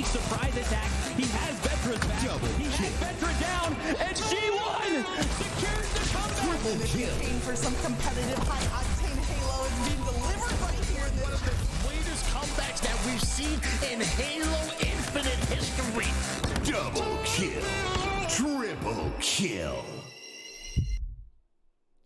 fake surprise attack. He has Vetra's back. He has Vetra down, and G1 secures the comeback. Looking for some competitive high-octane Halo is being delivered right here in One of the greatest comebacks that we've seen in Halo Infinite history. Double kill. Triple kill.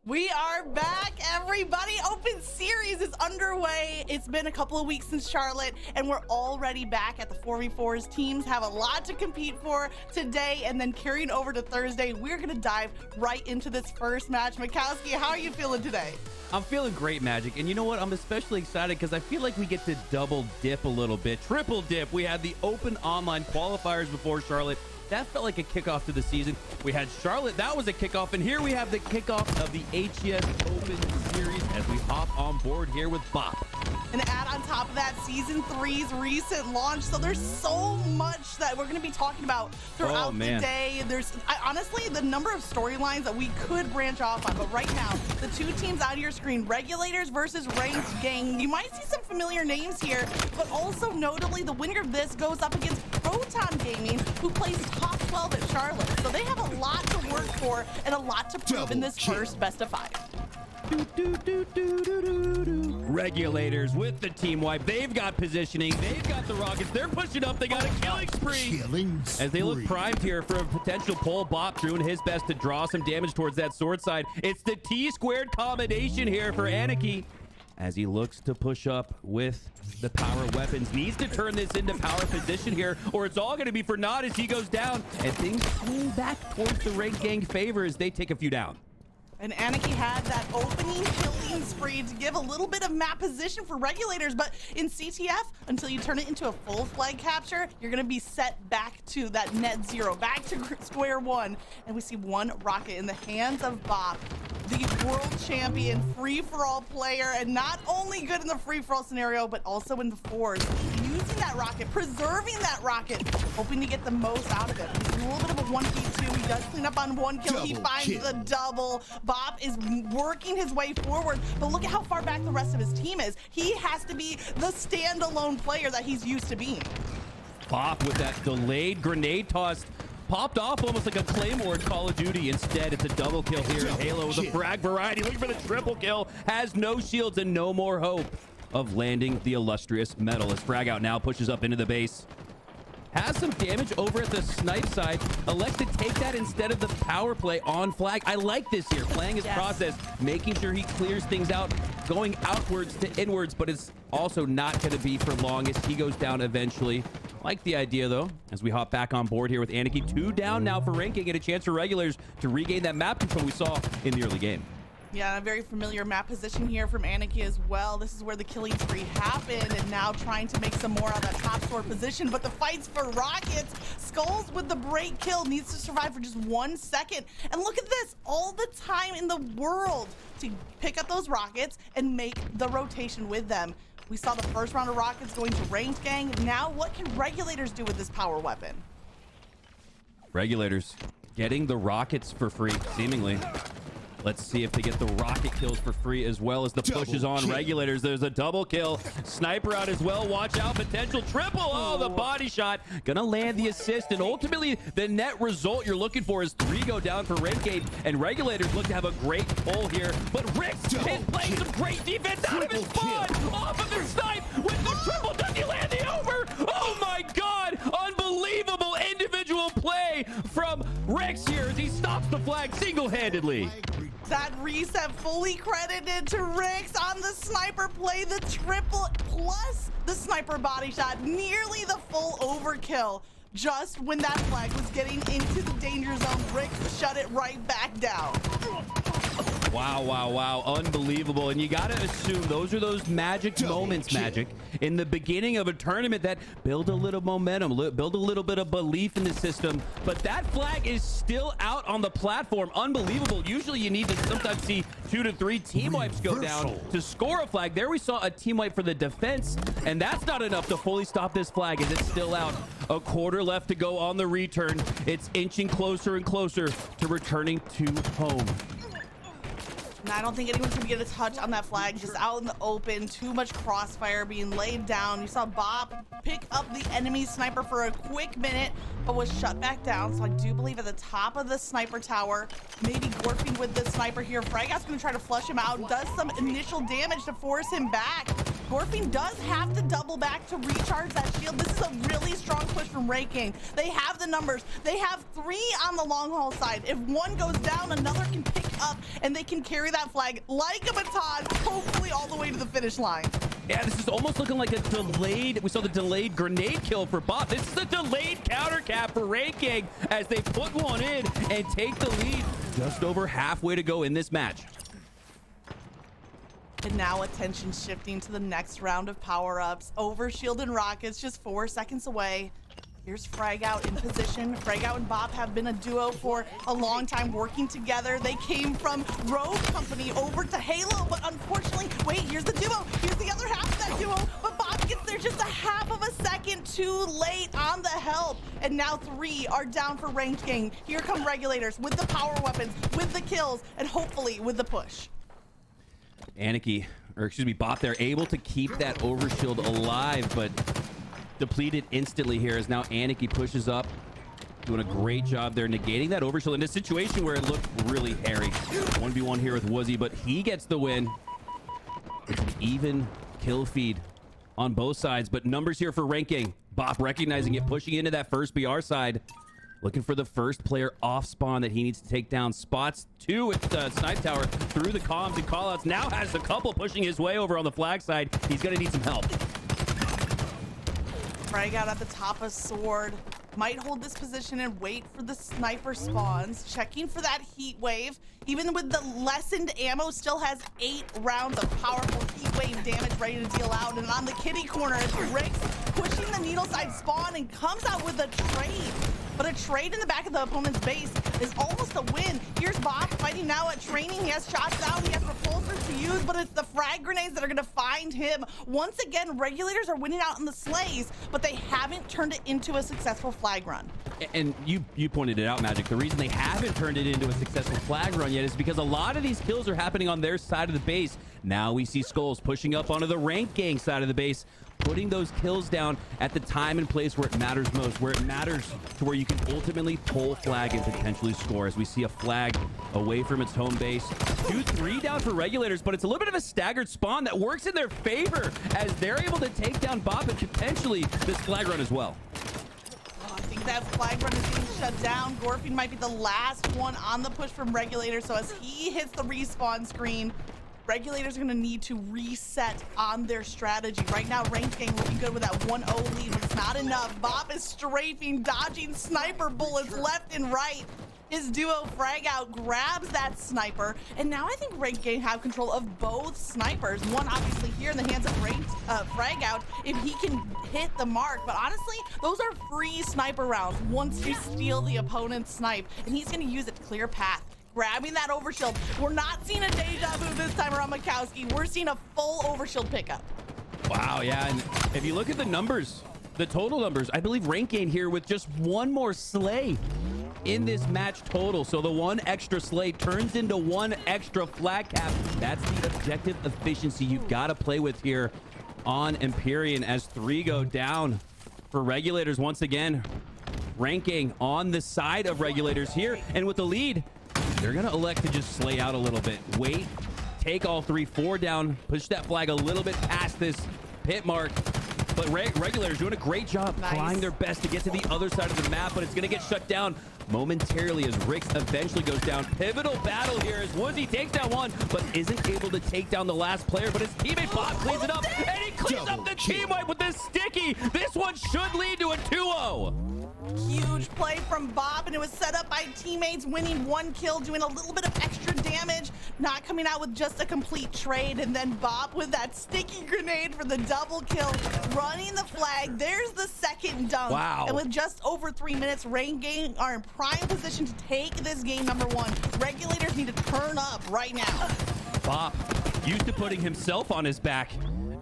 We are back, everybody. Open Series is underway. It's been a couple of weeks since Charlotte, and we're already back at the 4v4s. Teams have a lot to compete for today, and then carrying over to Thursday, we're going to dive right into this first match. Mikowski, how are you feeling today? I'm feeling great, Magic. And you know what? I'm especially excited because I feel like we get to double dip a little bit. Triple dip. We had the open online qualifiers before Charlotte. That felt like a kickoff to the season. We had Charlotte. That was a kickoff. And here we have the kickoff of the HCS Open Series as we hop on board here with Bop. And add on top of that, Season 3's recent launch. So there's so much that we're going to be talking about throughout the day. Honestly, the number of storylines that we could branch off on. But right now, the two teams on your screen, Regulators versus Ranked Gang. You might see some familiar names here, but also notably, the winner of this goes up against Proton Gaming, who plays top 12 at Charlotte. So they have a lot to work for and a lot to prove in this first best of 5. Regulators with the team wipe. They've got positioning. They've got the rockets. They're pushing up. They got a killing spree. As they look primed here for a potential pull. Bop doing his best to draw some damage towards that sword side. It's the T-squared combination here for Anarchy as he looks to push up with the power weapons. Needs to turn this into power position here, or it's all going to be for naught as he goes down. And things swing back towards the Ranked Gang favor as they take a few down. And Anarchy had that opening killing spree to give a little bit of map position for Regulators, but in CTF, until you turn it into a full flag capture, you're going to be set back to that net zero, back to square one. And we see one rocket in the hands of Bop, the world champion free-for-all player, and not only good in the free-for-all scenario, but also in the fours. Using that rocket, preserving that rocket, hoping to get the most out of it. He's a little bit of a 1v2. He does clean up on one kill. He finds the double. Bop is working his way forward, but look at how far back the rest of his team is. He has to be the standalone player that he's used to being. Bop with that delayed grenade toss. Popped off almost like a Claymore in Call of Duty. Instead, it's a double kill here in Halo with a frag variety. Looking for the triple kill. Has no shields and no more hope of landing the illustrious medal as Frag Out now pushes up into the base. Has some damage over at the snipe side. Elects to take that instead of the power play on flag. I like this here, playing his process, making sure he clears things out, going outwards to inwards, but it's also not going to be for long as he goes down eventually. Like the idea, though, as we hop back on board here with Anarchy. 2 down now for Ranking and a chance for Regulators to regain that map control we saw in the early game. Yeah, a very familiar map position here from Anarchy as well. This is where the killing spree happened, and now trying to make some more out of that top sword position. But the fights for rockets. Skulls with the break kill, needs to survive for just 1 second. And look at this, all the time in the world to pick up those rockets and make the rotation with them. We saw the first round of rockets going to Ranked Gang. Now what can Regulators do with this power weapon? Regulators getting the rockets for free, seemingly. Let's see if they get the rocket kills for free as well as the pushes on Regulators. There's a double kill. Sniper out as well. Watch out. Potential triple. Oh, the body shot. Gonna land the assist. And ultimately, the net result you're looking for is 3 go down for Renegade. And Regulators look to have a great pull here. But Rix is playing some great defense out of his spawn. Off of the snipe with the triple. Does he land the over? Oh my God. Unbelievable individual play from Rix here as he stops the flag single-handedly. That reset fully credited to Rix on the sniper play, the triple plus the sniper body shot, nearly the full overkill. Just when that flag was getting into the danger zone, Rix shut it right back down. Wow, wow, wow. Unbelievable. And you got to assume those are those magic moments, Magic, in the beginning of a tournament that build a little momentum, build a little bit of belief in the system. But that flag is still out on the platform. Unbelievable. Usually you need to sometimes see 2 to 3 team wipes go down to score a flag. There we saw a team wipe for the defense, and that's not enough to fully stop this flag as it's still out. A quarter left to go on the return. It's inching closer and closer to returning to home. And I don't think anyone's gonna get a touch on that flag, just out in the open. Too much crossfire being laid down. You saw Bob pick up the enemy sniper for a quick minute, but was shut back down. So I do believe at the top of the sniper tower, maybe Gorfing with the sniper here. Fragout's gonna try to flush him out, does some initial damage to force him back. Gorfing does have to double back to recharge that shield. This is a really strong push from Ranking. They have the numbers. They have 3 on the long haul side. If one goes down, another can pick up, and they can carry that flag like a baton, hopefully all the way to the finish line. Yeah, this is almost looking like a delayed, we saw the delayed grenade kill for Bob. This is a delayed counter cap for Ranking as they put one in and take the lead. Just over halfway to go in this match. And now attention shifting to the next round of power-ups. Overshield and Rockets just 4 seconds away. Here's Fragout in position. Fragout and Bob have been a duo for a long time, working together. They came from Rogue Company over to Halo, but unfortunately, wait, here's the duo. Here's the other half of that duo, but Bob gets there just a half of a second too late on the help. And now 3 are down for Ranking. Here come Regulators with the power weapons, with the kills, and hopefully with the push. Bob there, able to keep that overshield alive, but depleted instantly here as now Aniki pushes up, doing a great job there negating that overshield in a situation where it looked really hairy. 1v1 here with Woozy, but he gets the win. It's an even kill feed on both sides, but numbers here for Ranking. Bob recognizing it, pushing into that first BR side, looking for the first player off spawn that he needs to take down. Spots 2 at the snipe tower through the comms and callouts. Now has a couple pushing his way over on the flag side. He's gonna need some help. Fragout at the top of Sword. Might hold this position and wait for the sniper spawns. Checking for that heat wave. Even with the lessened ammo, still has 8 rounds of powerful heat wave damage ready to deal out. And on the kitty corner, it's Riggs pushing the needle side spawn and comes out with a trade. But a trade in the back of the opponent's base is almost a win. Here's Bob fighting now at training. He has shots down, he has repulsors to use, but it's the frag grenades that are gonna find him. Once again, Regulators are winning out in the slays, but they haven't turned it into a successful flag run. And you pointed it out, Magic. The reason they haven't turned it into a successful flag run yet is because a lot of these kills are happening on their side of the base. Now we see Skulls pushing up onto the Rank Gang side of the base, putting those kills down at the time and place where it matters most, where it matters to where you can ultimately pull flag and potentially score. As we see a flag away from its home base. 2-3 down for Regulators, but it's a little bit of a staggered spawn that works in their favor as they're able to take down Bob and potentially this flag run as well. I think that flag run is being shut down. Gorfing might be the last one on the push from Regulators, so as he hits the respawn screen, Regulators are going to need to reset on their strategy. Right now, Ranking looking good with that 1-0 lead, but it's not enough. Bob is strafing, dodging sniper bullets left and right. His duo Fragout grabs that sniper, and now I think Ranking have control of both snipers. One obviously here in the hands of Fragout if he can hit the mark, but honestly, those are free sniper rounds once you steal the opponent's snipe, and he's going to use it to clear path. Grabbing that overshield. We're not seeing a deja vu this time around Mikowski. We're seeing a full overshield pickup. Wow, yeah, and if you look at the numbers, the total numbers, I believe Ranking here with just one more slay in this match total. So the one extra slay turns into one extra flag cap. That's the objective efficiency you've got to play with here on Empyrean as 3 go down for Regulators once again. Ranking on the side of Regulators here, and with the lead, they're gonna elect to just slay out a little bit. Wait, take all 3, 4 down, push that flag a little bit past this pit mark. But Regulators doing a great job, trying their best to get to the other side of the map, but it's gonna get shut down momentarily as Rix eventually goes down. Pivotal battle here as Woozy takes down one, but isn't able to take down the last player, but his teammate Bob cleans it up, and he cleans up the team wipe with this sticky. This one should lead to a 2-0. Huge play from Bob, and it was set up by teammates winning 1 kill, doing a little bit of extra damage, not coming out with just a complete trade, and then Bob with that sticky grenade for the double kill, running the flag. There's the second dunk. Wow. And with just over 3 minutes, Ranking are in prime position to take this game number 1. Regulators need to turn up right now. Bob, used to putting himself on his back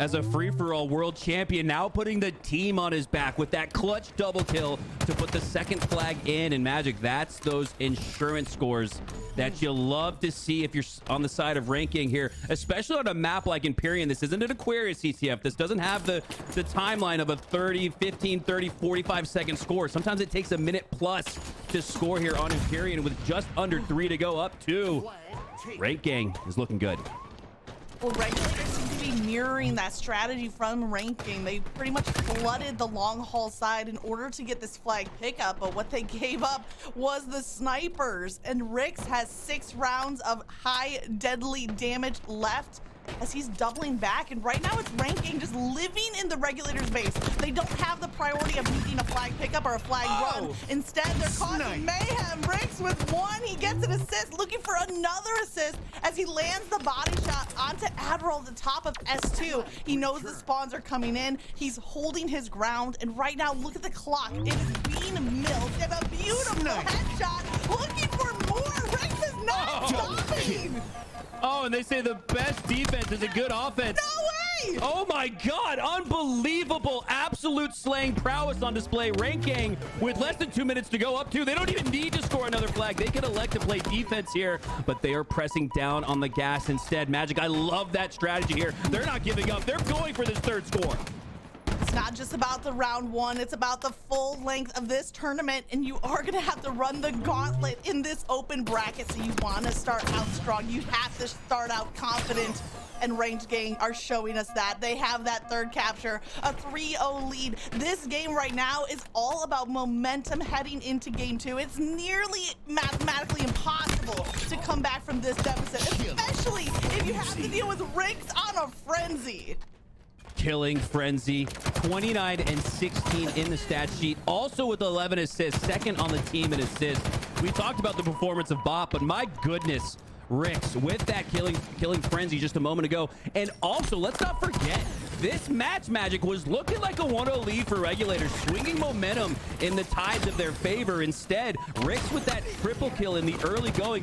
as a free-for-all world champion, now putting the team on his back with that clutch double kill to put the second flag in. And Magic, that's those insurance scores that you love to see if you're on the side of ranking here, especially on a map like Empyrean. This isn't an Aquarius CTF. This doesn't have the timeline of a 30, 15, 30, 45-second score. Sometimes it takes a minute plus to score here on Empyrean with just under 3 to go. Up 2. Rank Gang is looking good. Well, Regulators seem to be mirroring that strategy from ranking. They pretty much flooded the long haul side in order to get this flag pickup, but what they gave up was the snipers. And Rix has 6 rounds of high deadly damage left as he's doubling back, and right now it's ranking just living in the Regulators base. They don't have the priority of needing a flag pickup or a flag run. Instead, they're causing mayhem. Rix with 1, he gets an assist, looking for another assist as he lands the body shot onto Admiral at the top of S2. He knows the spawns are coming in. He's holding his ground, and right now, look at the clock. It is being milked, and a beautiful headshot. Looking for more. Rix is not stopping. Oh, and they say the best defense is a good offense. No way! Oh my God, unbelievable, absolute slaying prowess on display. Rank Gang with less than 2 minutes to go. Up 2. They don't even need to score another flag. They can elect to play defense here, but they are pressing down on the gas instead. Magic, I love that strategy here. They're not giving up. They're going for this 3rd score. It's not just about the round 1, it's about the full length of this tournament, and you are gonna have to run the gauntlet in this open bracket. So you wanna start out strong, you have to start out confident, and Ranged Gang are showing us that. They have that 3rd capture, a 3-0 lead. This game right now is all about momentum heading into game 2. It's nearly mathematically impossible to come back from this deficit, especially if you have to deal with Rix on a frenzy. Killing Frenzy, 29 and 16 in the stat sheet, also with 11 assists, 2nd on the team in assists. We talked about the performance of Bop, but my goodness, Rix with that killing Frenzy just a moment ago. And also, let's not forget, this match, Magic, was looking like a 1-0 lead for Regulators, swinging momentum in the tides of their favor. Instead, Rix with that triple kill in the early going,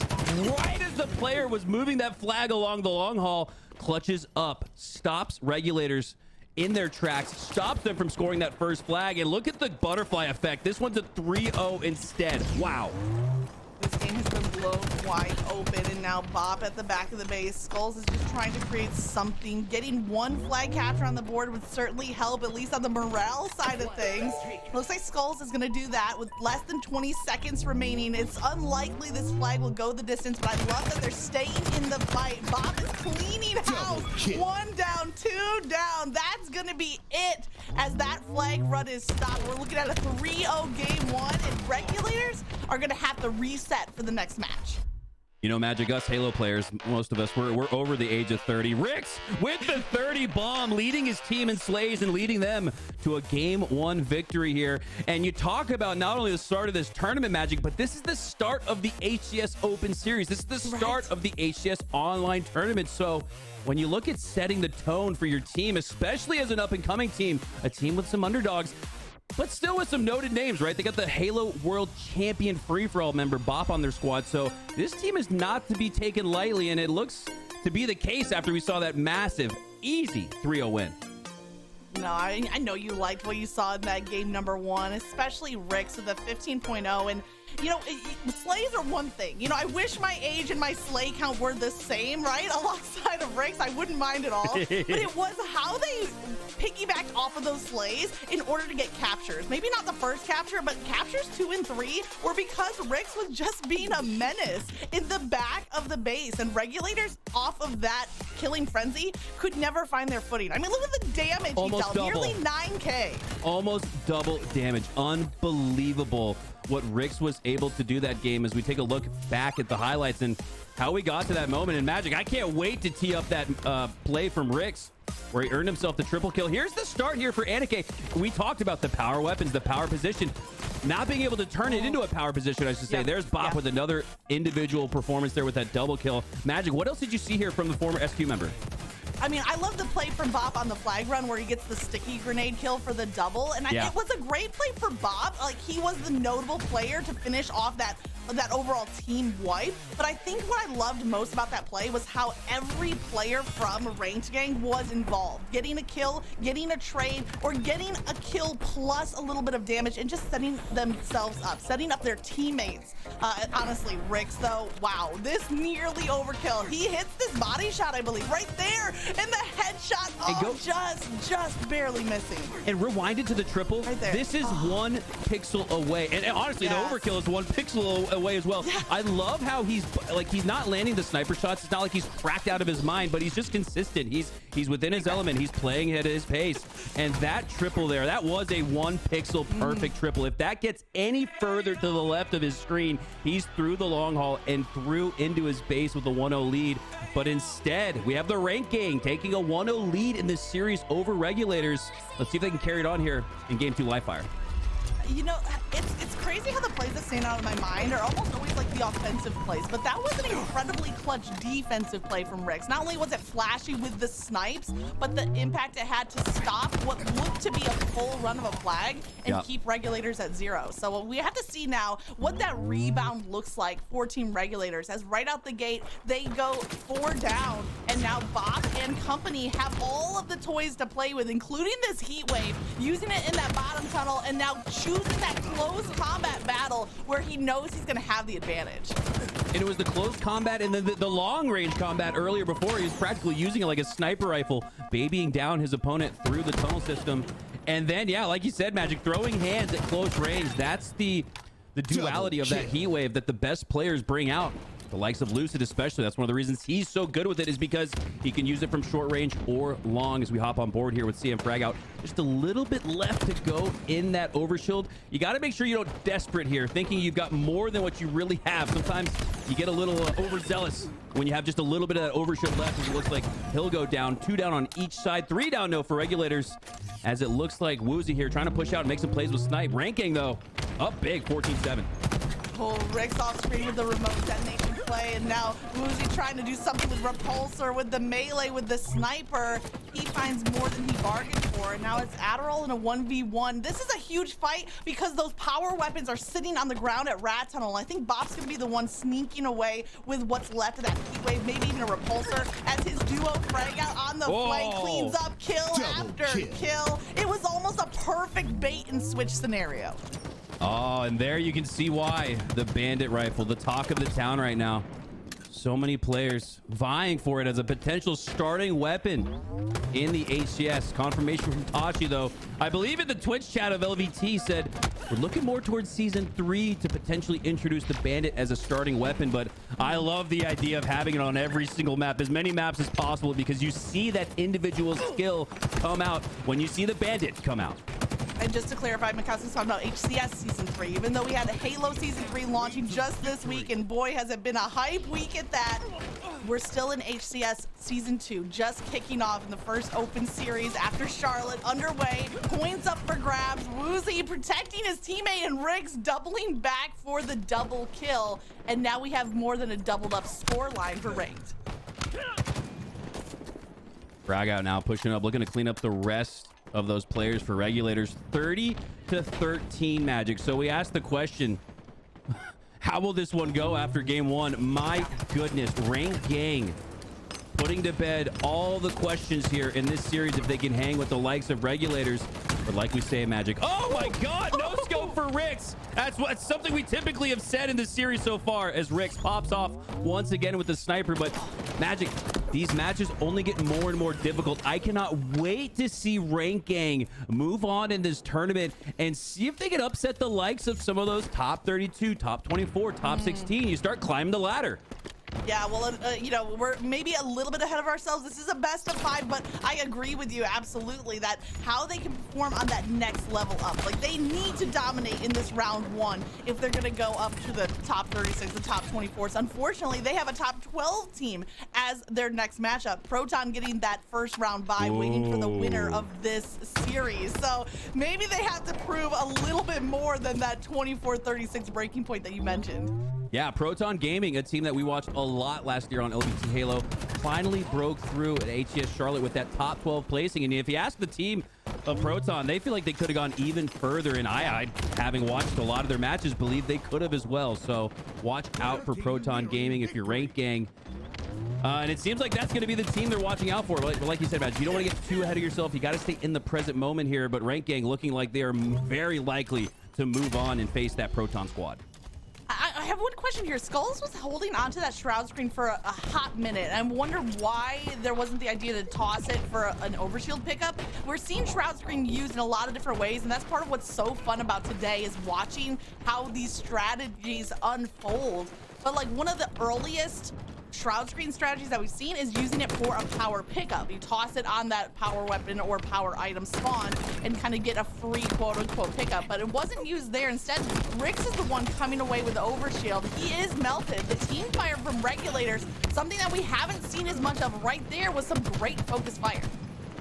right as the player was moving that flag along the long haul, clutches up, stops Regulators in their tracks, stops them from scoring that 1st flag. And look at the butterfly effect. This one's a 3-0 instead. Wow. This game has been blown wide open, and now Bop at the back of the base. Skulls is just trying to create something. Getting 1 flag capture on the board would certainly help, at least on the morale side of things. Looks like Skulls is going to do that with less than 20 seconds remaining. It's unlikely this flag will go the distance, but I love that they're staying in the fight. Bop is cleaning house. 1 down, 2 down. That's going to be it as that flag run is stopped. We're looking at a 3-0 game 1, and Regulators are going to have to reset for the next match. You know, Magic, us Halo players, most of us, we're over the age of 30. Rix with the 30 bomb, leading his team in slays and leading them to a game 1 victory here. And you talk about not only the start of this tournament, Magic, but this is the start of the HCS Open Series. This is the start of the HCS Online Tournament. So when you look at setting the tone for your team, especially as an up-and-coming team, a team with some underdogs, but still with some noted names, right? They got the Halo World Champion free-for-all member Bop on their squad. So this team is not to be taken lightly, and it looks to be the case after we saw that massive, easy 3-0 win. No, I know you liked what you saw in that game number 1, especially Rix with a 15.0. And, you know, slays are one thing. You know, I wish my age and my slay count were the same, right? Alongside of Rix, I wouldn't mind at all. But it was how they piggybacked off of those slays in order to get captures. Maybe not the 1st capture, but captures 2 and 3 were because Rix was just being a menace in the back of the base. And Regulators off of that killing frenzy could never find their footing. I mean, look at the damage he dealt. Nearly 9K. Almost double damage. Unbelievable what Rix was able to do that game as we take a look back at the highlights and how we got to that moment in Magic. I can't wait to tee up that play from Rix where he earned himself the triple kill. Here's the start here for Anike. We talked about the power weapons, the power position, not being able to turn it into a power position, I should say. There's Bop with another individual performance there with that double kill. Magic, what else did you see here from the former SQ member? I mean, I love the play from Bop on the flag run where he gets the sticky grenade kill for the double. And it was a great play for Bop. Like, he was the notable player to finish off that overall team wipe. But I think what I loved most about that play was how every player from Ranked Gang was involved. Getting a kill, getting a trade, or getting a kill plus a little bit of damage and just setting themselves up, setting up their teammates Honestly, Rix, though, wow, this nearly overkill. He hits this body shot, I believe, right there, and the headshot, just barely missing. And rewind it to the triple. Right there. This is 1 pixel away. And honestly, Yes. the overkill is 1 pixel away as well. Yeah. I love how he's not landing the sniper shots. It's not like he's cracked out of his mind, but he's just consistent. He's within his element. He's playing at his pace. And that triple there, that was a 1 pixel perfect triple. If that gets any further to the left of his screen, he's through the long haul and through into his base with a 1-0 lead. But instead, we have the Rank Gang taking a 1-0 lead in this series over Regulators. Let's see if they can carry it on here in Game 2 live fire. You know, it's crazy how the plays that stand out in my mind are almost always like the offensive plays, but that was an incredibly clutch defensive play from Rix. Not only was it flashy with the snipes, but the impact it had to stop what looked to be a full run of a flag and keep Regulators at 0. So we have to see now what that rebound looks like for Team Regulators, as right out the gate, they go 4 down, and now Bob and company have all of the toys to play with, including this heat wave, using it in that bottom tunnel, and now choosing that close combat battle where he knows he's going to have the advantage. And it was the close combat and then the long range combat earlier before. He was practically using it like a sniper rifle, babying down his opponent through the tunnel system. And then, yeah, like you said, Magic, throwing hands at close range. That's the duality of that heat wave that the best players bring out. The likes of Lucid especially, that's one of the reasons he's so good with it, is because he can use it from short range or long. As we hop on board here with CM Frag out, just a little bit left to go in that overshield. You got to make sure you don't desperate here, thinking you've got more than what you really have. Sometimes you get a little overzealous when you have just a little bit of that overshield left, as it looks like he'll go down. 2 down on each side, 3 down no for Regulators, as it looks like Woozy here trying to push out and make some plays with Snipe. Ranking though, up big, 14-7. Oh, Rix off screen with the remote detonation play, and now Woozy trying to do something with Repulsor, with the melee, with the sniper. He finds more than he bargained for, and now it's Adderall in a 1v1. This is a huge fight because those power weapons are sitting on the ground at Rat Tunnel. I think Bob's gonna be the one sneaking away with what's left of that heat wave, maybe even a Repulsor, as his duo frag out on the flank cleans up kill after kill. It was almost a perfect bait and switch scenario. Oh, and there you can see why the Bandit rifle, the talk of the town right now. So many players vying for it as a potential starting weapon in the HCS. Confirmation from Tashi, though. I believe in the Twitch chat of LVT said, we're looking more towards Season 3 to potentially introduce the Bandit as a starting weapon, but I love the idea of having it on every single map, as many maps as possible, because you see that individual skill come out when you see the Bandit come out. And just to clarify, Mikasu's talking about HCS Season 3. Even though we had a Halo Season 3 launching just this week, and boy, has it been a hype week at that, we're still in HCS Season 2, just kicking off in the first open series after Charlotte underway. Points up for grabs. Woozy protecting his teammate, and Riggs doubling back for the double kill. And now we have more than a doubled up score line for Ranked. Frag out now, pushing up, looking to clean up the rest of those players for Regulators. 30-13 Magic. So we asked the question, how will this one go after game 1? My goodness, Rank Gang putting to bed all the questions here in this series if they can hang with the likes of Regulators. But like we say, Magic, oh my god, no scope for Rix. That's something we typically have said in this series so far, as Rix pops off once again with the sniper. But Magic, these matches only get more and more difficult. I cannot wait to see Rank Gang move on in this tournament and see if they can upset the likes of some of those top 32, top 24, top 16. You start climbing the ladder. Yeah, well, you know, we're maybe a little bit ahead of ourselves. This is a best of 5, but I agree with you absolutely that how they can perform on that next level up. Like, they need to dominate in this round 1 if they're going to go up to the top 36, the top 24s. Unfortunately, they have a top 12 team as their next matchup. Proton getting that first round bye, waiting for the winner of this series. So maybe they have to prove a little bit more than that 24-36 breaking point that you mentioned. Yeah, Proton Gaming, a team that we watched a lot last year on LBT Halo, finally broke through at HCS Charlotte with that top 12 placing. And if you ask the team of Proton, they feel like they could have gone even further. And I, having watched a lot of their matches, believe they could have as well. So watch out for Proton Gaming if you're Rank Gang. And it seems like that's going to be the team they're watching out for. But like you said, Matt, you don't want to get too ahead of yourself. You got to stay in the present moment here. But Rank Gang looking like they are very likely to move on and face that Proton squad. I have one question here. Skulls was holding onto that shroud screen for a hot minute. I wonder why there wasn't the idea to toss it for an overshield pickup. We're seeing shroud screen used in a lot of different ways, and that's part of what's so fun about today is watching how these strategies unfold. But like one of the earliest shroud screen strategies that we've seen is using it for a power pickup. You toss it on that power weapon or power item spawn and kind of get a free quote-unquote pickup, but it wasn't used there. Instead, Rix is the one coming away with the overshield. He is melted. The team fire from Regulators, something that we haven't seen as much of right there, was some great focus fire.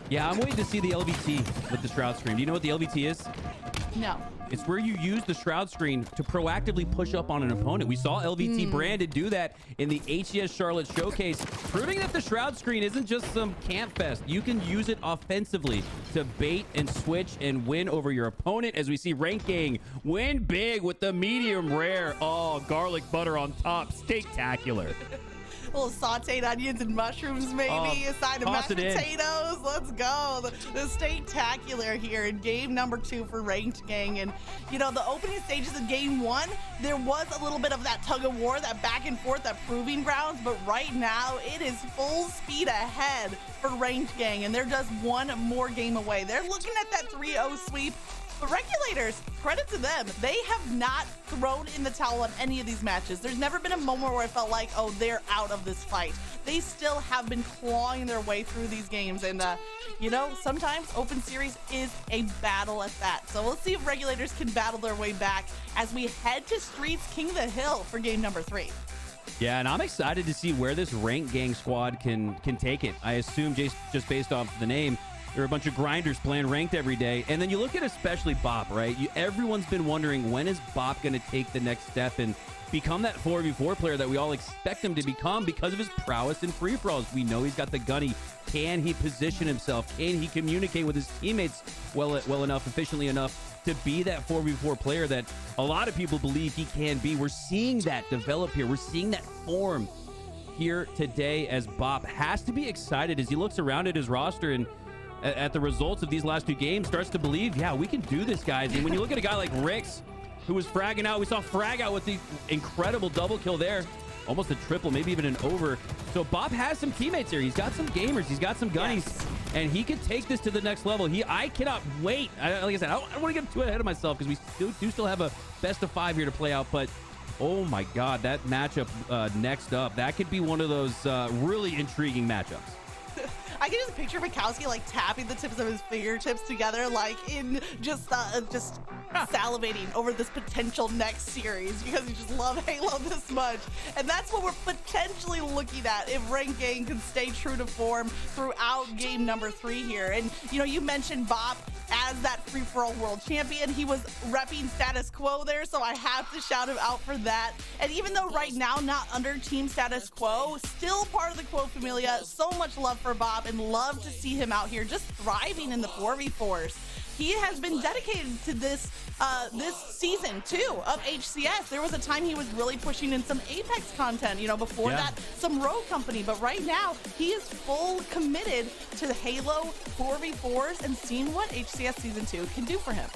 Yeah, I'm waiting to see the LVT with the shroud screen. Do you know what the LVT is? No. It's where you use the shroud screen to proactively push up on an opponent. We saw LVT Branded do that in the HCS Charlotte showcase, proving that the shroud screen isn't just some camp fest. You can use it offensively to bait and switch and win over your opponent, as we see Rank Gang win big with the medium rare. Oh, garlic butter on top. Steak-tacular. Little sauteed onions and mushrooms, maybe, a side of mashed potatoes. Let's go. The steak-tacular here in game number 2 for Ranked Gang. And, you know, the opening stages of game 1, there was a little bit of that tug of war, that back and forth, that proving grounds. But right now, it is full speed ahead for Ranked Gang. And they're just one more game away. They're looking at that 3-0 sweep. But Regulators, credit to them, they have not thrown in the towel on any of these matches. There's never been a moment where I felt like, oh, they're out of this fight. They still have been clawing their way through these games. And, you know, sometimes Open Series is a battle at that. So we'll see if Regulators can battle their way back as we head to Streets King of the Hill for game number 3. Yeah, and I'm excited to see where this Rank Gang squad can take it. I assume just based off the name, there are a bunch of grinders playing ranked every day. And then you look at especially Bop, right? Everyone's been wondering, when is Bop going to take the next step and become that 4v4 player that we all expect him to become because of his prowess in free-for-alls? We know he's got the gunny. Can he position himself? Can he communicate with his teammates well enough, efficiently enough to be that 4v4 player that a lot of people believe he can be? We're seeing that develop here. We're seeing that form here today as Bop has to be excited as he looks around at his roster and at the results of these last 2 games, starts to believe, yeah, we can do this, guys. And when you look at a guy like Rix, who was fragging out, we saw Frag out with the incredible double kill there, almost a triple, maybe even an over. So Bob has some teammates here. He's got some gamers. He's got some gunnies. Yes. And he can take this to the next level. I cannot wait. Like I said, I don't want to get too ahead of myself because we still have a best of 5 here to play out. But oh my God, that matchup next up, that could be one of those really intriguing matchups. I can just picture Mikowski like tapping the tips of his fingertips together, like in just salivating over this potential next series because you just love Halo this much. And that's what we're potentially looking at if Rank Gang can stay true to form throughout game number 3 here. And you know, you mentioned Bop as that free-for-all world champion. He was repping status quo there, so I have to shout him out for that. And even though right now not under team status quo, still part of the Quo Familia, so much love for Bob and love to see him out here just thriving in the 4v4s. He has been dedicated to this this season too of HCS. There was a time he was really pushing in some Apex content, you know, before that some Rogue Company, but right now he is full committed to Halo 4v4s and seeing what HCS Season 2 can do for him.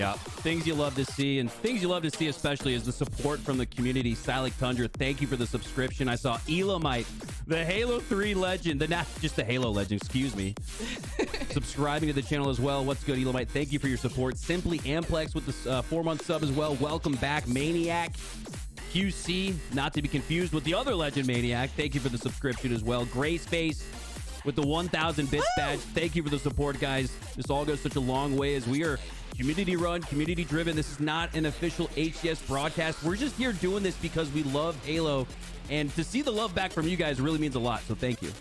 Yeah, things you love to see, and things you love to see especially is the support from the community. Silent Tundra, thank you for the subscription. I saw Elamite, the Halo 3 legend, just the Halo legend, excuse me, subscribing to the channel as well. What's good, Elamite? Thank you for your support. Simply Amplex with the 4-month sub as well. Welcome back, Maniac. QC, not to be confused with the other legend, Maniac. Thank you for the subscription as well. Grayspace with the 1,000 bits badge. Thank you for the support, guys. This all goes such a long way as we are community run, community driven. This is not an official HCS broadcast. We're just here doing this because we love Halo, and to see the love back from you guys really means a lot. So thank you.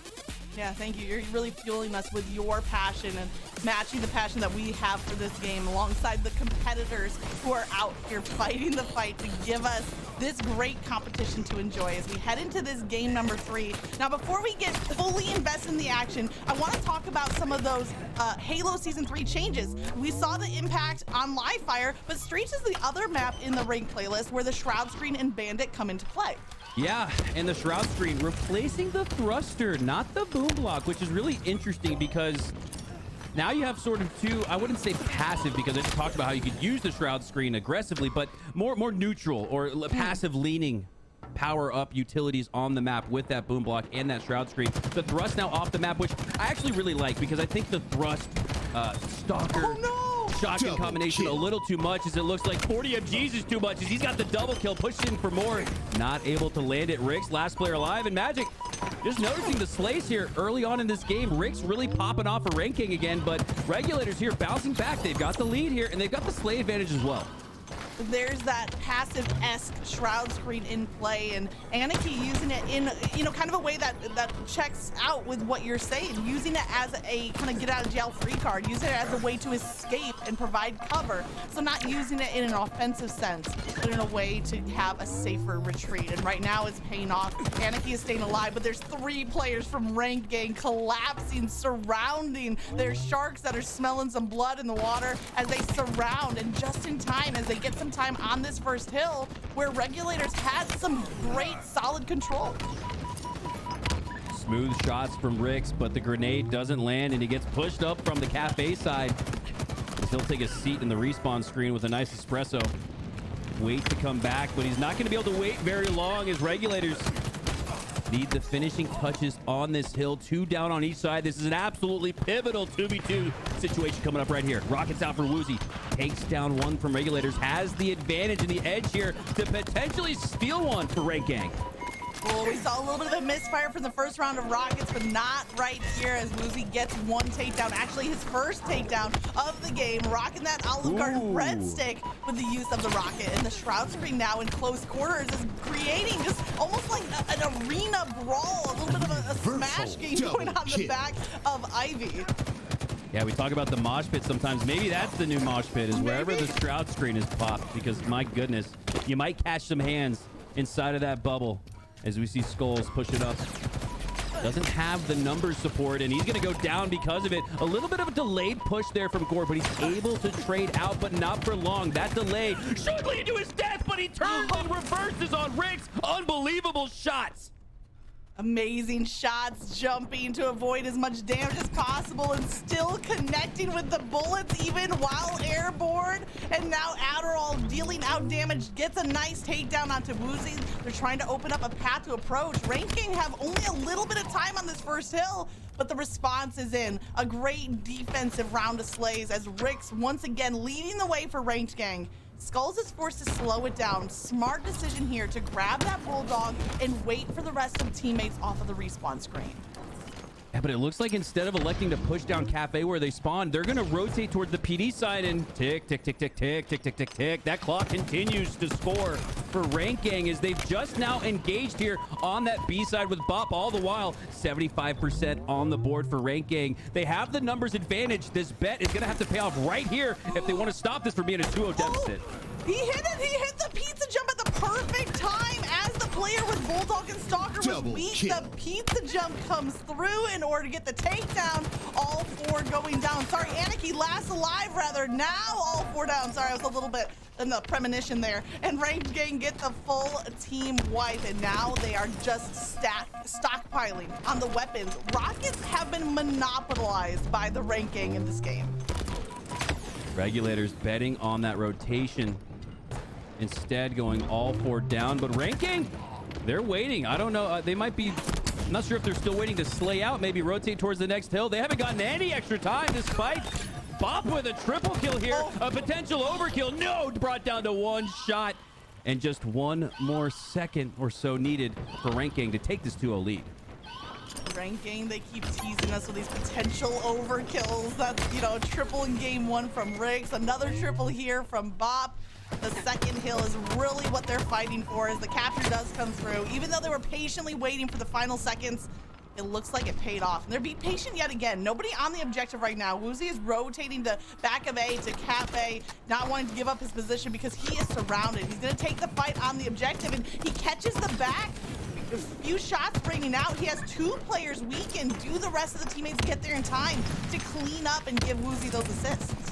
Yeah, thank you. You're really fueling us with your passion and matching the passion that we have for this game alongside the competitors who are out here fighting the fight to give us this great competition to enjoy as we head into this game number 3. Now, before we get fully invested in the action, I want to talk about some of those Halo Season 3 changes. We saw the impact on Live Fire, but Streets is the other map in the rank playlist where the Shroud Screen and Bandit come into play. Yeah, and the Shroud Screen replacing the thruster, not the boom block, which is really interesting because now you have sort of two, I wouldn't say passive because I just talked about how you could use the shroud screen aggressively, but more neutral or passive leaning power up utilities on the map with that boom block and that shroud screen. The thrust now off the map, which I actually really like because I think the thrust stalker shotgun Double combination kill. a little too much, as it looks like 40 MGs is too much, as he's got the double kill, pushed in for more, not able to land it. Rix, last player alive, and Magic just noticing the slays here early on in this game. Rix really popping off a ranking again, but Regulators here bouncing back. They've got the lead here, and they've got the slay advantage as well. There's that passive-esque shroud screen in play, and Anarchy using it in, you know, kind of a way that checks out with what you're saying, using it as a kind of get out of jail free card, using it as a way to escape and provide cover. So not using it in an offensive sense, but in a way to have a safer retreat. And right now it's paying off. Anarchy is staying alive, but there's 3 players from Ranked Gang collapsing, surrounding. There's sharks that are smelling some blood in the water as they surround, and just in time as they get some time on this first hill where Regulators had some great solid control. Smooth shots from Rix, but the grenade doesn't land, and he gets pushed up from the cafe side. He'll take a seat in the respawn screen with a nice espresso. Wait to come back, but he's not going to be able to wait very long as Regulators need the finishing touches on this hill. 2 down on each side. This is an absolutely pivotal 2v2 situation coming up right here. Rockets out for Woozy. Takes down one from Regulators. Has the advantage and the edge here to potentially steal one for Ranked Gang. Well, we saw a little bit of a misfire from the first round of Rockets, but not right here as Woozy gets one takedown. Actually, his first takedown of the game, rocking that Olive Garden breadstick with the use of the rocket. And the shroud screen now in close quarters is creating just almost like an arena brawl, a little bit of a smash game going on the back of Ivy. Yeah, we talk about the mosh pit sometimes. Maybe that's the new mosh pit, is wherever the shroud screen is popped, because my goodness, you might catch some hands inside of that bubble as we see Skulls push it up. Doesn't have the numbers support, and he's going to go down because of it. A little bit of a delayed push there from Gore, but he's able to trade out, but not for long. That delay should lead to his death, but he turns and reverses on Rix. Unbelievable shots. Amazing shots, jumping to avoid as much damage as possible and still connecting with the bullets even while airborne. And now Adderall dealing out damage, gets a nice takedown onto Woozy. They're trying to open up a path to approach. Ranked Gang have only a little bit of time on this first hill, but the response is in. A great defensive round of slays as Rix once again leading the way for Ranked Gang. Skulls is forced to slow it down. Smart decision here to grab that Bulldog and wait for the rest of teammates off of the respawn screen. Yeah, but it looks like instead of electing to push down Cafe where they spawn, they're going to rotate towards the PD side and tick, tick, tick, tick, tick, tick, tick, tick, tick. That clock continues to score for Ranked Gang as they've just now engaged here on that B side with Bop. All the while, 75% on the board for Ranked Gang. They have the numbers advantage. This bet is going to have to pay off right here if they want to stop this from being a 2-0 deficit. He hit it. He hit the pizza jump at the perfect time as the player with Bulldog and Stalker was weak. The pizza jump comes through in order to get the takedown. All 4 going down. Sorry, Anarchy last alive rather. Now all 4 down. Sorry, I was a little bit in the premonition there. And Ranked Gang get the full team wipe, and now they are just stockpiling on the weapons. Rockets have been monopolized by the Ranked Gang in this game. Regulators betting on that rotation. Instead going all 4 down, but Ranked Gang, they're waiting. I don't know. They might be, I'm not sure if they're still waiting to slay out, maybe rotate towards the next hill. They haven't gotten any extra time despite Bop with a triple kill here. A potential overkill. No, brought down to 1 shot. And just 1 more second or so needed for Ranked Gang to take this 2-0 lead. Ranked Gang, they keep teasing us with these potential overkills. That's, you know, a triple in game 1 from Rix, another triple here from Bop. The second hill is really what they're fighting for as the capture does come through. Even though they were patiently waiting for the final seconds, it looks like it paid off. And they're being patient yet again. Nobody on the objective right now. Woozy is rotating to back of A to Cafe, not wanting to give up his position because he is surrounded. He's going to take the fight on the objective, and he catches the back. A few shots raining out. He has 2 players weakened. Do the rest of the teammates get there in time to clean up and give Woozy those assists?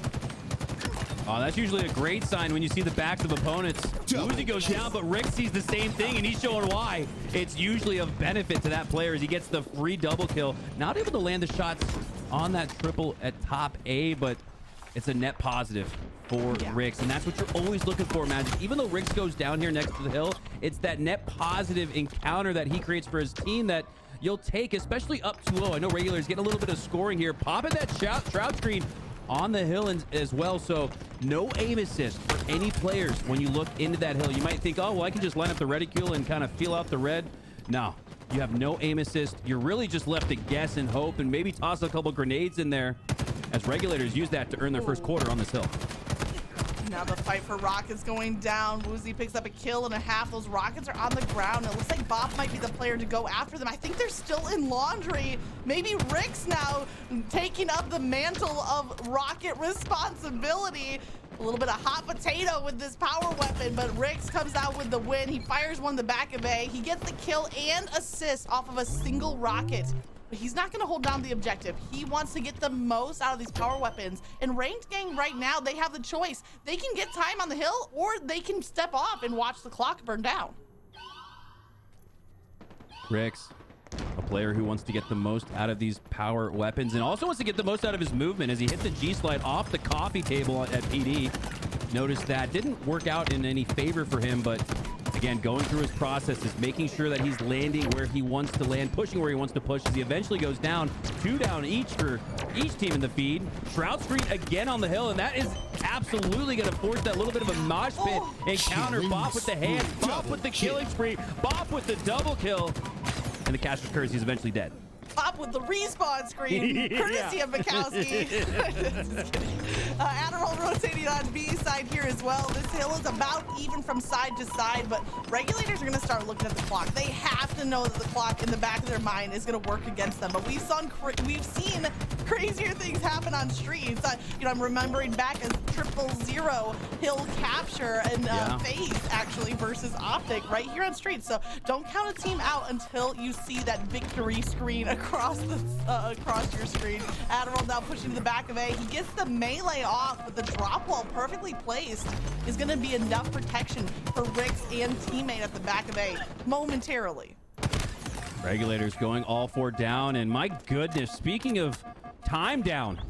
Oh, that's usually a great sign when you see the backs of opponents. Woozy goes down, but Rick sees the same thing, and he's showing why. It's usually of benefit to that player as he gets the free double kill. Not able to land the shots on that triple at top A, but it's a net positive for Rix, and that's what you're always looking for, Magic. Even though Rix goes down here next to the hill, it's that net positive encounter that he creates for his team that you'll take, especially up 2-0. I know Regulators get a little bit of scoring here. Popping that shroud screen on the hill as well, so no aim assist for any players when you look into that hill. You might think, oh, well, I can just line up the reticule and kind of feel out the red. No, you have no aim assist. You're really just left to guess and hope and maybe toss a couple grenades in there as Regulators use that to earn their first quarter on this hill. Now the fight for Rockets going down. Woozy picks up a kill and a half. Those Rockets are on the ground. It looks like Bop might be the player to go after them. I think they're still in laundry. Maybe Rix now taking up the mantle of Rocket responsibility. A little bit of hot potato with this power weapon, but Rix comes out with the win. He fires one in the back of A. He gets the kill and assist off of a single rocket. But he's not going to hold down the objective. He wants to get the most out of these power weapons. And Ranked Gang right now, they have the choice. They can get time on the hill, or they can step off and watch the clock burn down. Rix, a player who wants to get the most out of these power weapons and also wants to get the most out of his movement as he hit the G-slide off the coffee table at PD. Notice that didn't work out in any favor for him, but again, going through his processes, making sure that he's landing where he wants to land, pushing where he wants to push as he eventually goes down. 2 down each for each team in the feed. Shroud screen again on the hill, and that is absolutely going to force that little bit of a mosh pit encounter. Bop with the hand, Bop with the killing spree, Bop with the double kill, and the cash recurs. He's eventually dead. Pop with the respawn screen, courtesy of Mikowski. Admiral rotating on B side here as well. This hill is about even from side to side, but Regulators are going to start looking at the clock. They have to know that the clock in the back of their mind is going to work against them. But we've seen crazier things happen on streets. I'm remembering back as 000 hill capture and FaZe actually versus Optic right here on streets. So don't count a team out until you see that victory screen across your screen. Admiral now pushing to the back of A. He gets the melee off, but the drop wall perfectly placed is going to be enough protection for Rix and teammate at the back of A momentarily. Regulators going all 4 down, and my goodness, speaking of time down,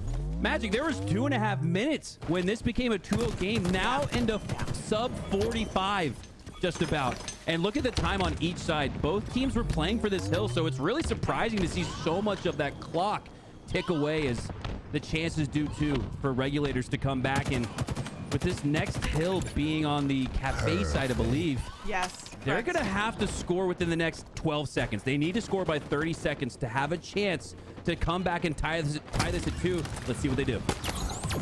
Magic, there was 2.5 minutes when this became a 2-0 game, now into sub 45 just about. And look at the time on each side. Both teams were playing for this hill, so it's really surprising to see so much of that clock tick away as the chances do too for Regulators to come back. And with this next hill being on the cafe side, I believe. Yes. They're going to have to score within the next 12 seconds. They need to score by 30 seconds to have a chance to come back and tie this at 2. Let's see what they do.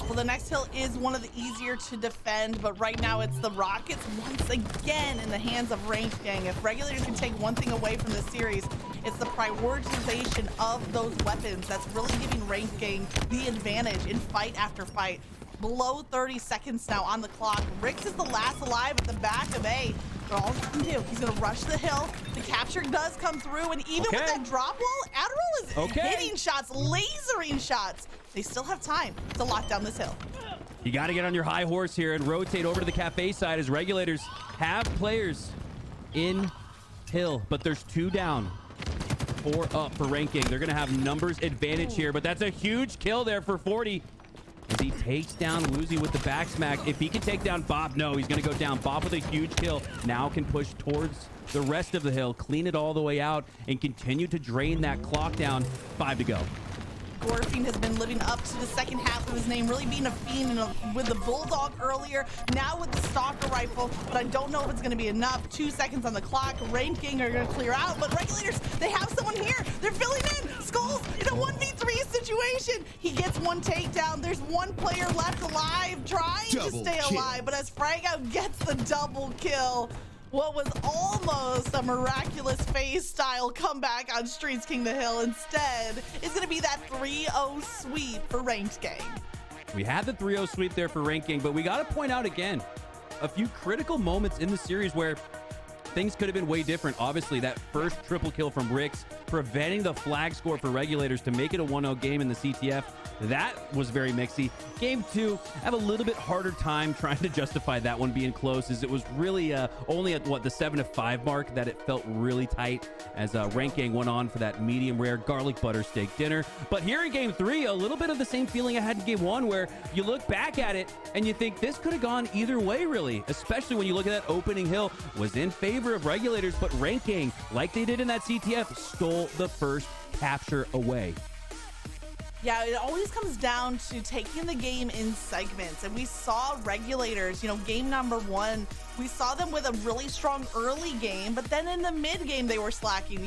Well, the next hill is one of the easier to defend, but right now it's the Rockets once again in the hands of Ranked Gang. If Regulators can take one thing away from this series, it's the prioritization of those weapons that's really giving Ranked Gang the advantage in fight after fight. Below 30 seconds now on the clock. Rix is the last alive at the back of A. But all he can do, he's going to rush the hill. The capture does come through, and even with that drop wall, Admiral is hitting shots, lasering shots. They still have time to lock down this hill. You got to get on your high horse here and rotate over to the cafe side as Regulators have players in hill, but there's 2 down, 4 up for ranking. They're going to have numbers advantage here, but that's a huge kill there for 40. As he takes down Woozy with the back smack. If he can take down Bob, no, he's going to go down. Bob with a huge kill. Now can push towards the rest of the hill, clean it all the way out, and continue to drain that clock down. 5 to go. Gorfing has been living up to the second half of his name, really being a fiend with the Bulldog earlier, now with the Stalker rifle, but I don't know if it's going to be enough. 2 seconds on the clock. Ranked Gang are going to clear out, but Regulators, they have someone here. They're filling in. Skulls in a 1v3 situation. He gets one takedown. There's one player left alive, trying to stay alive, but as Fragout gets the double kill, what was almost a miraculous FaZe style comeback on Streets King the Hill instead is going to be that 3-0 sweep for Ranked Gang. We had the 3-0 sweep there for Ranking, but we got to point out again a few critical moments in the series where things could have been way different. Obviously, that first triple kill from Rix preventing the flag score for Regulators to make it a 1-0 game in the CTF. That was very mixy. Game 2, I have a little bit harder time trying to justify that one being close, as it was really only at, the 7-5 mark that it felt really tight, as ranking went on for that medium rare garlic butter steak dinner. But here in Game 3, a little bit of the same feeling I had in Game 1, where you look back at it and you think this could have gone either way, really, especially when you look at that opening hill was in favor of Regulators, but ranking, like they did in that CTF, stole the first capture away. Yeah, it always comes down to taking the game in segments. And we saw Regulators, game number 1, we saw them with a really strong early game, but then in the mid game, they were slacking,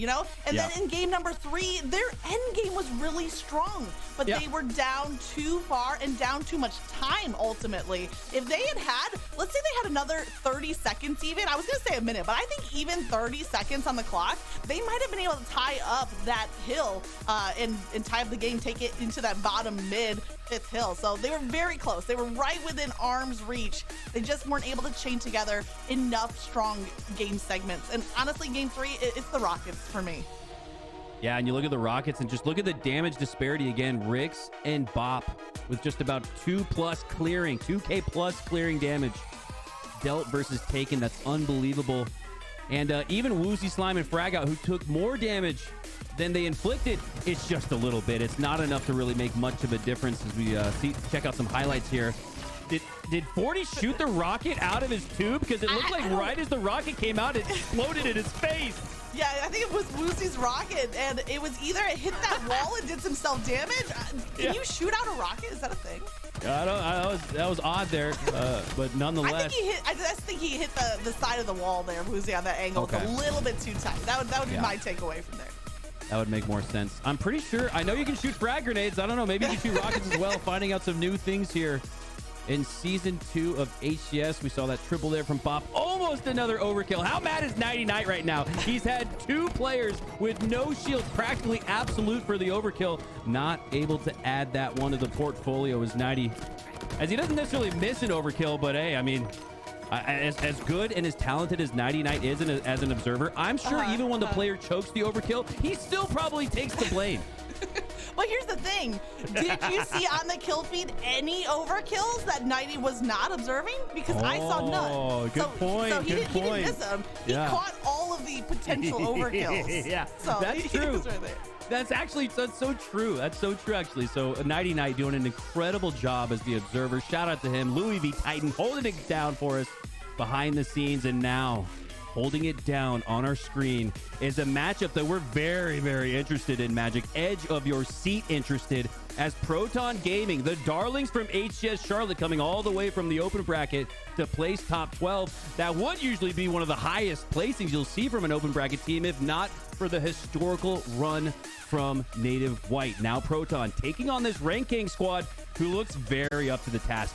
And then in game number 3, their end game was really strong, but they were down too far and down too much time, ultimately. If they had, let's say they had another 30 seconds even, I was going to say a minute, but I think even 30 seconds on the clock, they might have been able to tie up that hill and tie up the game, take it into that bottom mid 5th hill. So they were very close. They were right within arm's reach. They just weren't able to chain together enough strong game segments. And honestly, game 3, it's the Rockets for me. Yeah, and you look at the Rockets and just look at the damage disparity again. Ricks and Bop with just about 2K plus clearing damage dealt versus taken. That's unbelievable. And even Woozy Slime and Frag Out, who took more damage than they inflicted, it's just a little bit. It's not enough to really make much of a difference. As we check out some highlights here. Did 40 shoot the rocket out of his tube? Because it looked like right as the rocket came out, it exploded in his face. Yeah, I think it was Woozy's rocket, and it was either it hit that wall and did some self-damage. Can you shoot out a rocket? Is that a thing? That was odd there, but nonetheless. I just think he hit the side of the wall there, Woozy, on that angle. Okay. It's a little bit too tight. That would be my takeaway from there. That would make more sense. I'm pretty sure. I know you can shoot frag grenades. I don't know. Maybe you can shoot rockets as well. Finding out some new things here. In Season 2 of HCS, we saw that triple there from Bop. Almost another overkill. How mad is Nighty Night right now? He's had 2 players with no shields, practically absolute for the overkill. Not able to add that one to the portfolio as Nighty. As he doesn't necessarily miss an overkill, but hey, I mean, as good and as talented as Nighty Night is as an observer, I'm sure even when the player chokes the overkill, he still probably takes the blame. Well, here's the thing. Did you see on the kill feed any overkills that Nighty was not observing? Because I saw none. Oh, good point. So he didn't miss them. He caught all of the potential overkills. Yeah, so that's true. Right there. That's so true. That's so true, actually. So Nighty Night doing an incredible job as the observer. Shout out to him. Louis V. Titan holding it down for us behind the scenes. And now holding it down on our screen is a matchup that we're very, very interested in, Magic. Edge of your seat interested, as Proton Gaming, the darlings from HCS Charlotte, coming all the way from the open bracket to place top 12. That would usually be one of the highest placings you'll see from an open bracket team, if not for the historical run from Native White. Now Proton taking on this ranking squad who looks very up to the task, Matt.